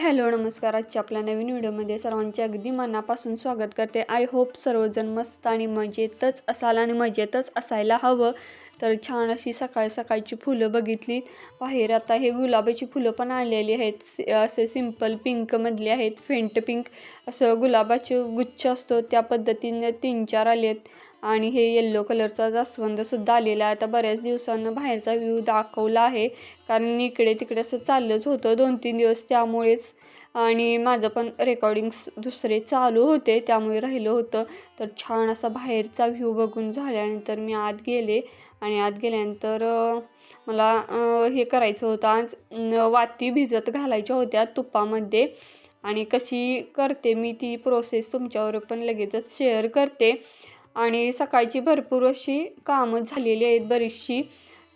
Hello नमस्कार. आजच्या आपल्या नवीन व्हिडिओमध्ये सर्वांचे अगदी मनापासून स्वागत करते. आय होप सर्वजण मस्त आणि मजेतच असाल आणि मजेतच असायला हवं. तर छान अशी सकाळ सकाळची फुलं बघितली बाहेर. आता हे गुलाबाची फुलं पण आणलेली आहेत. असे सिंपल पिंकमधले आहेत, फेंट पिंक असं गुलाबाचे गुच्छ असतो त्या पद्धतीने 3-4 आलेत. आणि हे येल्लो कलरचा जास्वंदसुद्धा आलेला आहे. आता बऱ्याच दिवसांनी बाहेरचा व्ह्यू दाखवला आहे, कारण इकडे तिकडे असं चाललंच होतं 2-3 दिवस, त्यामुळेच. आणि माझं पण रेकॉर्डिंग्स दुसरे चालू होते त्यामुळे राहिलं होतं. तर छान असा बाहेरचा व्ह्यू बघून झाल्यानंतर मी आत गेले. आणि आत गेल्यानंतर मला हे करायचं होतं आज, वाती भिजत घालायच्या होत्या तुपामध्ये. आणि कशी करते मी ती प्रोसेस तुमच्यावर पण लगेचच शेअर करते. आणि सकाळची भरपूर अशी कामं झालेली आहेत बरीचशी.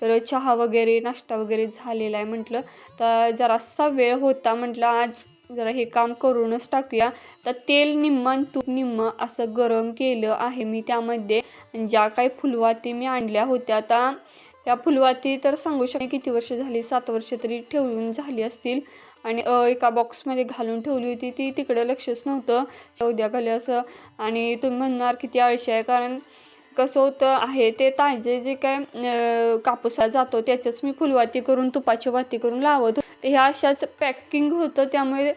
तर चहा वगैरे नाश्ता वगैरे झालेला आहे. म्हटलं तर जरासा वेळ होता, म्हटलं आज जरा हे काम करूनच टाकूया. तर तेल निम्म आणि तूप निम्म असं गरम केलं आहे मी त्यामध्ये. ज्या काही फुलवाती मी आणल्या होत्या, आता त्या फुलवाती तर सांगू शकते किती वर्ष झाली, 7 वर्ष तरी ठेवून झाली असतील. आणि एका बॉक्समध्ये घालून ठेवली होती, ती तिकडं लक्षच नव्हतं उद्या घाले असं. आणि तुम्ही म्हणणार किती आळशी आहे, कारण कसं होतं आहे ते ताजे जे काय कापूसा जातो त्याच्याच मी फुलवाती करून तुपाची वाती करून लावत होते. ते ह्या अशाच पॅकिंग होतं, त्यामुळे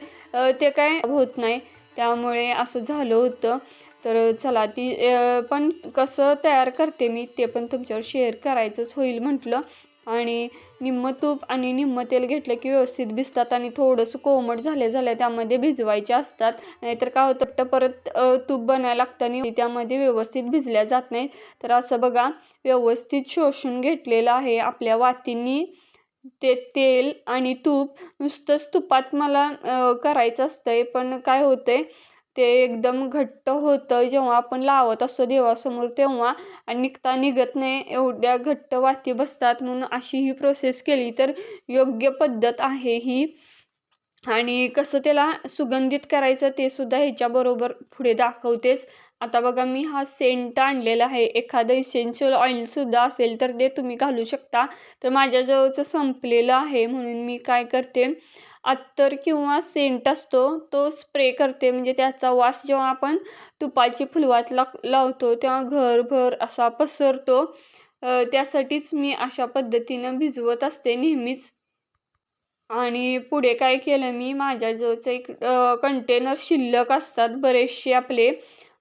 ते काय होत नाही, त्यामुळे असं झालं होतं. तर चला ती पण कसं तयार करते मी ते पण तुमच्यावर शेअर करायचंच होईल म्हटलं. आणि निम्म तूप आणि निम्म तेल घेतलं की व्यवस्थित भिजतात. आणि थोडंसं कोमट झाल्या त्यामध्ये भिजवायचे असतात, नाहीतर काय होतं तर परत तूप बनायला लागतं आणि त्यामध्ये व्यवस्थित भिजल्या जात नाही. तर असं बघा व्यवस्थित शोषून घेतलेलं आहे आपल्या वातींनी ते तेल आणि तूप. नुसतंच तुपात मला करायचं असतंय, पण काय होतंय ते एकदम घट्ट होतं जेव्हा आपण लावत असतो देवासमोर तेव्हा. आणि निघत नाही, एवढ्या घट्ट वाती बसतात. म्हणून अशी ही प्रोसेस केली तर योग्य पद्धत आहे ही. आणि कसं त्याला सुगंधित करायचं ते सुद्धा ह्याच्याबरोबर पुढे दाखवतेच. आता बघा मी हा सेंट आणलेला आहे. एखादं इसेन्शियल ऑइलसुद्धा असेल तर ते तुम्ही घालू शकता. तर माझ्याजवळचं संपलेलं आहे म्हणून मी काय करते, अत्तर किंवा सेंट असतो तो स्प्रे करते. म्हणजे त्याचा वास जेव्हा आपण तुपाची फुलवात लावतो तेव्हा घरभर असा पसरतो. त्यासाठीच मी अशा पद्धतीनं भिजवत असते नेहमीच. आणि पुढे काय केलं मी, माझ्याजवळचं एक कंटेनर शिल्लक असतात बरेचसे आपले.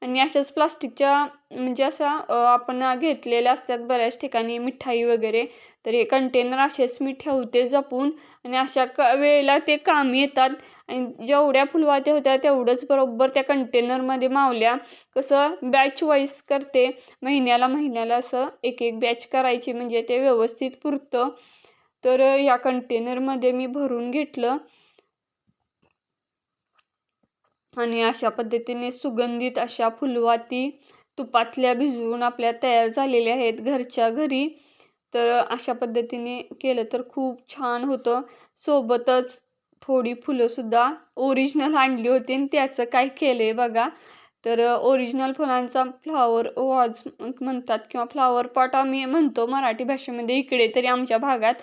आणि अशाच प्लास्टिकच्या म्हणजे अशा आपण घेतलेल्या असतात बऱ्याच ठिकाणी मिठाई वगैरे. तर हे कंटेनर असेच मी ठेवते जपून. आणि अशा वेळेला ते कामी येतात. आणि जेवढ्या फुलवात्या होत्या तेवढंच बरोबर त्या कंटेनरमध्ये मावल्या. कसं बॅच वाईज करते, महिन्याला असं एक एक बॅच करायची म्हणजे ते व्यवस्थित पुरतं. तर या कंटेनरमध्ये मी भरून घेतलं. आणि अशा पद्धतीने सुगंधित अशा फुलवाती तुपातल्या भिजवून आपल्या तयार झालेल्या आहेत घरच्या घरी. तर अशा पद्धतीने केलं तर खूप छान होतं. सोबतच थोडी फुलंसुद्धा ओरिजिनल आणली होती आणि त्याचं काय केलं आहे बघा. तर ओरिजिनल फुलांचा फ्लॉवर वॉज म्हणतात किंवा फ्लॉवर पॉट आम्ही म्हणतो मराठी भाषेमध्ये इकडे तरी आमच्या भागात.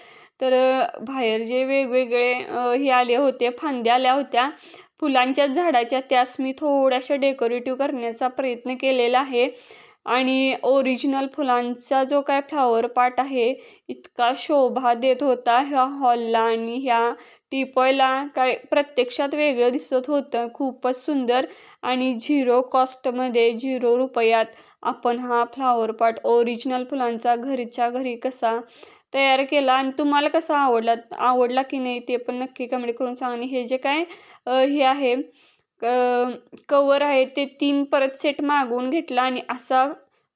तर बाहेर जे वेगवेगळे हे आले होते, फांद्या आल्या होत्या फुलांच्याच झाडाच्या, त्यास मी थोड्याशा डेकोरेटिव्ह करण्याचा प्रयत्न केलेला आहे. आणि ओरिजिनल फुलांचा जो काय फ्लॉवर पॉट आहे इतका शोभा देत होता ह्या हॉलला. आणि ह्या टिपॉयला काय प्रत्यक्षात वेगळं दिसत होतं, खूपच सुंदर. आणि 0 कॉस्टमध्ये 0 रुपयात आपण हा फ्लॉवर पॉट ओरिजिनल फुलांचा घरच्या घरी कसा तयार केला. आणि तुम्हाला कसा आवडला की नाही ते पण नक्की कमेंट करून सांगा. आणि हे जे काय हे आहे कवर आहे ते 3 परत सेट मागवून घेतला आणि असा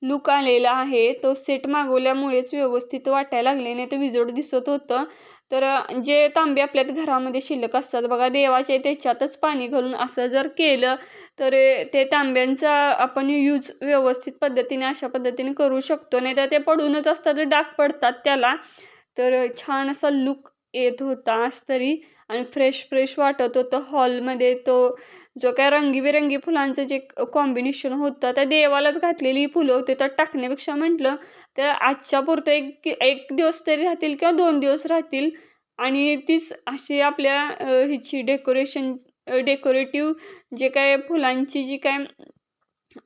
लुक आलेला आहे. तो सेट मागवल्यामुळेच व्यवस्थित वाटायला लागले, नाही तर विजोड दिसत होतं. तर जे तांबे आपल्यात घरामध्ये शिल्लक असतात बघा देवाचे, त्याच्यातच पाणी घालून असं जर केलं तर ते तांब्यांचा आपण यूज व्यवस्थित पद्धतीने अशा पद्धतीने करू शकतो. नाही तर ते पडूनच असतात, डाग पडतात त्याला. तर छान असा लुक येत होता आज तरी. आणि फ्रेश वाटत होतं हॉलमध्ये. तो जो काय रंगीबेरंगी फुलांचं जे कॉम्बिनेशन होतं, त्या देवालाच घातलेली फुलं होती. तर टाकण्यापेक्षा म्हटलं तर आजच्या पुरतं एक एक दिवस तरी राहतील किंवा 2 दिवस राहतील, आणि तीच अशी आपल्या ह्याची डेकोरेटिव्ह जे काय फुलांची जी काय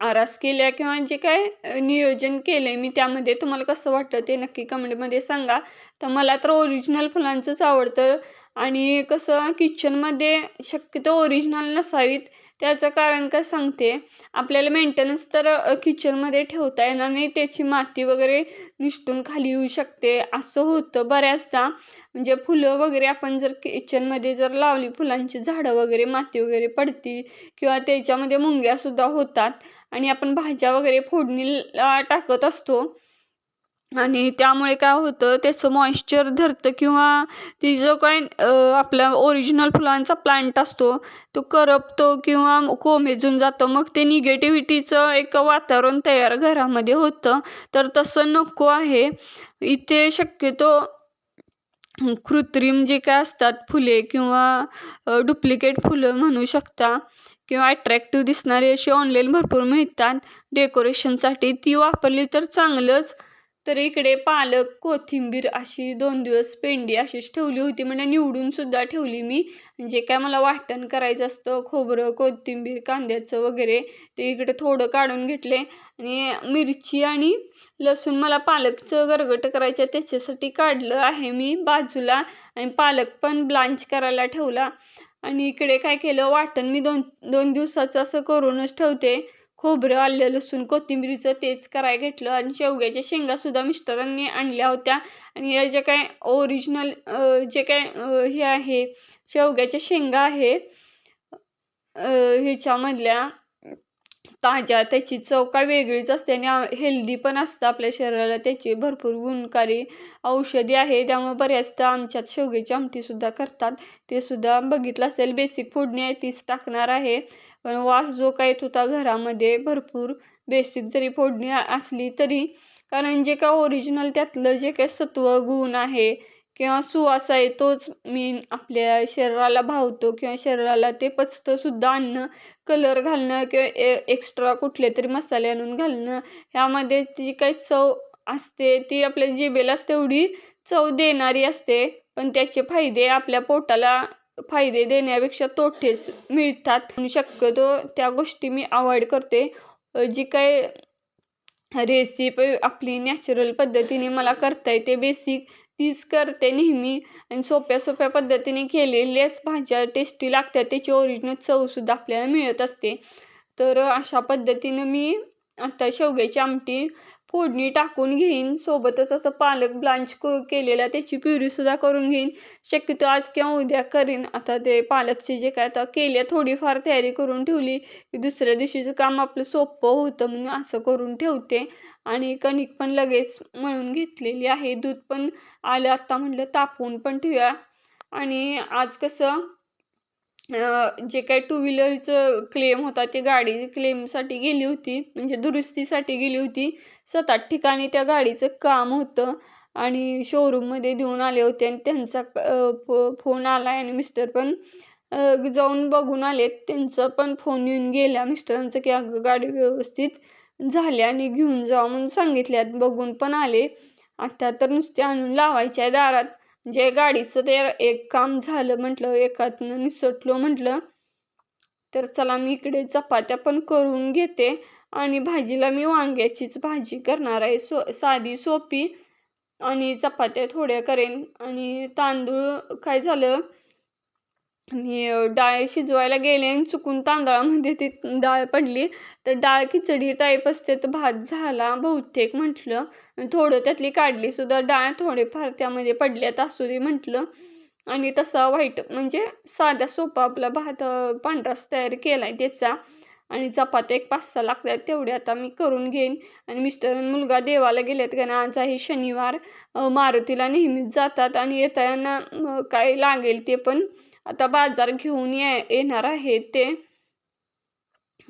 आरास केल्या किंवा जे काय नियोजन केलंय मी त्यामध्ये तुम्हाला कसं वाटतं ते नक्की कमेंटमध्ये सांगा. तर मला तर ओरिजिनल फुलांचंच आवडतं आणि कसं किचनमध्ये शक्यतो ओरिजिनल नसावीत. त्याचं कारण काय सांगते, आपल्याला मेंटेनन्स तर किचनमध्ये ठेवता येणार नाही. त्याची माती वगैरे निसटून खाली येऊ शकते, असं होतं बऱ्याचदा. म्हणजे फुलं वगैरे आपण जर किचनमध्ये जर लावली, फुलांची झाडं वगैरे माती वगैरे पडती किंवा त्याच्यामध्ये मुंग्यासुद्धा होतात आणि आपण भाज्या वगैरे फोडणीला टाकत असतो आणि त्यामुळे काय होतं त्याचं मॉइश्चर धरतं किंवा ती जो काय आपला ओरिजिनल फुलांचा प्लांट असतो तो करपतो किंवा कोमेजून जातो. मग ते निगेटिव्हिटीचं एक वातावरण तयार घरामध्ये होतं. तर तसं नको आहे. इथे शक्यतो कृत्रिम जे काय असतात फुले किंवा डुप्लिकेट फुलं म्हणू शकता किंवा अट्रॅक्टिव्ह दिसणारी अशी ऑनलाईन भरपूर मिळतात डेकोरेशनसाठी. ती वापरली तर चांगलंच. तर इकडे पालक, कोथिंबीर अशी 2 दिवस पेंडी अशीच ठेवली होती. म्हणजे निवडूनसुद्धा ठेवली मी. जे काय मला वाटण करायचं असतं खोबरं, कोथिंबीर, कांद्याचं वगैरे ते इकडे थोडं काढून घेतले आणि मिरची आणि लसूण मला पालकचं गरगटं करायचं त्याच्यासाठी काढलं आहे मी बाजूला आणि पालक पण ब्लांच करायला ठेवला. आणि इकडे काय केलं वाटण मी 2 दिवसाचं असं करूनच ठेवते. खोबरं, आलं, लसूण, कोथिंबीरीचं तेच करायला घेतलं आणि शेवग्याच्या शेंगासुद्धा मिस्टरांनी आणल्या होत्या आणि या ज्या काय ओरिजिनल जे काय हे आहे शेवग्याच्या शेंगा आहे ह्याच्यामधल्या ताज्या त्याची चव काय वेगळीच असते आणि हेल्दी पण असतं आपल्या शरीराला. त्याची भरपूर गुणकारी औषधी आहे. त्यामुळे बऱ्याचदा आमच्यात शेवग्याची आमटीसुद्धा करतात. ते सुद्धा बघितलं असेल. बेसिक फोडणी आहे तीच टाकणार आहे. पण वास जो काय येत होता घरामध्ये भरपूर बेसिक जरी फोडणी असली तरी, कारण जे काय ओरिजिनल त्यातलं जे काही सत्व गुण आहे किंवा सुवास आहे तोच मेन आपल्या शरीराला भावतो किंवा शरीराला ते पचतं सुद्धा अन्न. कलर घालणं किंवा एक्स्ट्रा कुठले तरी मसाले आणून घालणं ह्यामध्ये जी काही चव असते ती आपल्या जिभेलाच तेवढी चव देणारी असते. पण त्याचे फायदे आपल्या पोटाला फायदे देण्यापेक्षा तोटेच मिळतात. म्हणून शक्यतो त्या गोष्टी मी अवॉइड करते. जी काय रेसिपी आपली नॅचरल पद्धतीने मला करता येते बेसिक तीच करते नेहमी आणि सोप्या पद्धतीने केलेल्याच भाज्या टेस्टी लागतात. त्याची ओरिजिनल चवसुद्धा आपल्याला मिळत असते. तर अशा पद्धतीनं मी आता शेवग्याची आमटी फोडणी टाकून घेईन. सोबतच आता पालक ब्लांच केलेला त्याची प्युरीसुद्धा करून घेईन. शक्यतो आज किंवा उद्या करीन. आता ते पालकचे जे काय आता केल्या थोडीफार तयारी करून ठेवली की दुसऱ्या दिवशीचं काम आपलं सोपं होतं म्हणून असं करून ठेवते. आणि कणिक पण लगेच मळून घेतलेली आहे. दूध पण आलं आत्ता म्हटलं तापवून पण ठेवूया. आणि आज कसं जे काही टू व्हीलरचं क्लेम होता ते गाडी क्लेमसाठी गेली होती म्हणजे दुरुस्तीसाठी गेली होती. 7-8 ठिकाणी त्या गाडीचं काम होतं आणि शोरूममध्ये देऊन आले होते आणि त्यांचा फोन आला आणि मिस्टर पण जाऊन बघून आलेत. त्यांचा पण फोन येऊन गेला मिस्टरांचं की अगं गाडी व्यवस्थित झाली आणि घेऊन जा म्हणून सांगितल्यात. बघून पण आले. आता तर नुसते आणून लावायच्या आहे दारात. म्हणजे गाडीचं ते एक काम झालं म्हटलं, एकातनं निसटलो म्हटलं. तर चला मी इकडे चपात्या पण करून घेते आणि भाजीला मी वांग्याचीच भाजी करणार आहे. साधी सोपी आणि चपात्या थोड्या करेन आणि तांदूळ काय झालं मी डाळ शिजवायला गेले आणि चुकून तांदळामध्ये ती डाळ पडली. तर डाळ खिचडी टाईप असते तर भात झाला बहुतेक म्हटलं. थोडं त्यातली काढलीसुद्धा डाळ थोडेफार त्यामध्ये पडल्यात असू दे म्हटलं. आणि तसा व्हाईट म्हणजे साधा सोपा आपला भात पांढराच तयार केला आहे त्याचा. आणि चपात्या एक 5-6 लागतात तेवढे आता मी करून घेईन. आणि मिस्टर आणि मुलगा देवाला गेलेत कारण आज आहे शनिवार. मारुतीला नेहमीच जातात आणि येताना काय लागेल ते पण आता बाजार घेऊन येणार आहेत ते.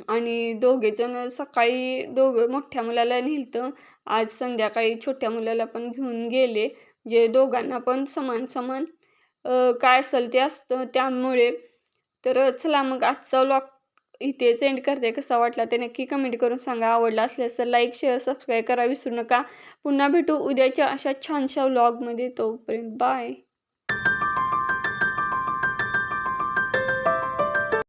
आणि दोघेजण सकाळी दोघं मोठ्या मुलाला नेलतं. आज संध्याकाळी छोट्या मुलाला पण घेऊन गेले. जे दोघांना पण समान काय असेल ते असतं त्यामुळे. तर चला मग आजचा व्लॉग इथेच एंड करते. कसा वाटला ते नक्की कमेंट करून सांगा. आवडला असल्यास तर लाईक, शेअर, सबस्क्राईब करा विसरू नका. पुन्हा भेटू उद्याच्या अशा छानशा व्लॉगमध्ये. तोपर्यंत बाय.